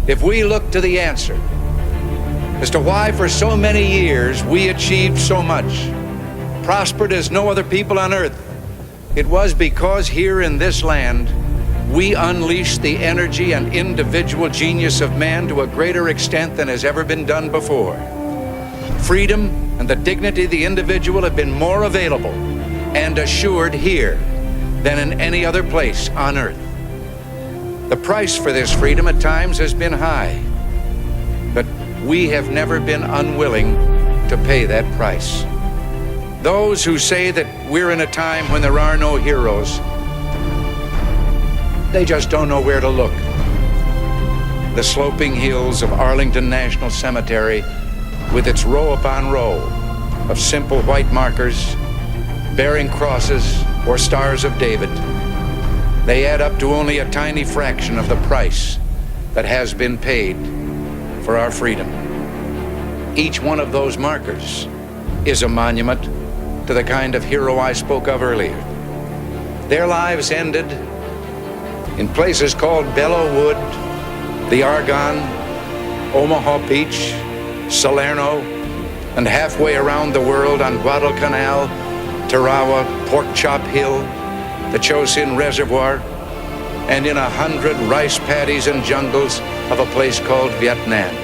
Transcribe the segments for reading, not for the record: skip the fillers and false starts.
if we look to the answer as to why for so many years we achieved so much, prospered as no other people on earth, it was because here in this land we unleashed the energy and individual genius of man to a greater extent than has ever been done before. Freedom and the dignity of the individual have been more available and assured here than in any other place on earth. The price for this freedom at times has been high, but we have never been unwilling to pay that price. Those who say that we're in a time when there are no heroes, they just don't know where to look. The sloping hills of Arlington National Cemetery, with its row upon row of simple white markers bearing crosses or stars of David, they add up to only a tiny fraction of the price that has been paid for our freedom. Each one of those markers is a monument to the kind of hero I spoke of earlier. Their lives ended in places called Belleau Wood, the Argonne, Omaha Beach, Salerno, and halfway around the world on Guadalcanal, Tarawa, Pork Chop Hill, the Chosin Reservoir, and in 100 rice paddies and jungles of a place called Vietnam.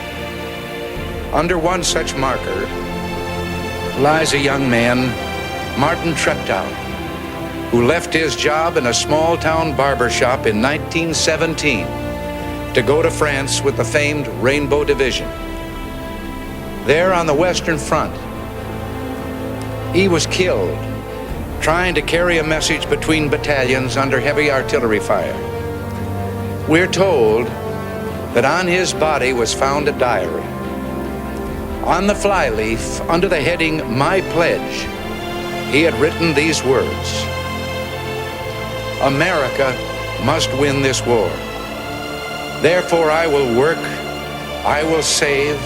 Under one such marker lies a young man, Martin Treptow, who left his job in a small-town barber shop in 1917 to go to France with the famed Rainbow Division. There on the Western Front, he was killed trying to carry a message between battalions under heavy artillery fire. We're told that on his body was found a diary. On the flyleaf, under the heading, "My Pledge," he had written these words: "America must win this war. Therefore I will work, I will save,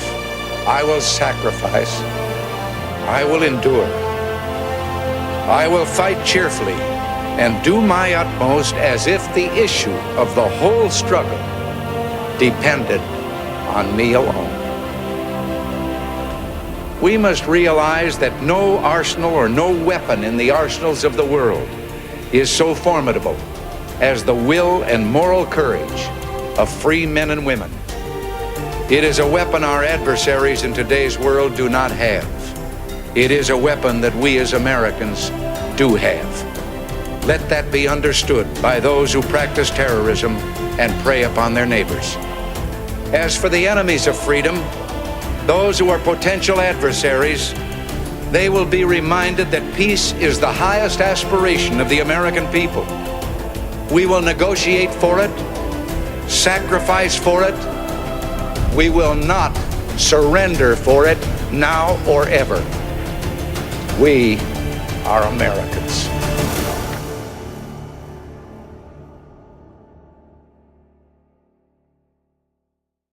I will sacrifice, I will endure. I will fight cheerfully and do my utmost as if the issue of the whole struggle depended on me alone." We must realize that no arsenal or no weapon in the arsenals of the world is so formidable as the will and moral courage of free men and women. It is a weapon our adversaries in today's world do not have. It is a weapon that we as Americans do have. Let that be understood by those who practice terrorism and prey upon their neighbors. As for the enemies of freedom, those who are potential adversaries, they will be reminded that peace is the highest aspiration of the American people. We will negotiate for it, sacrifice for it. We will not surrender for it now or ever. We are Americans.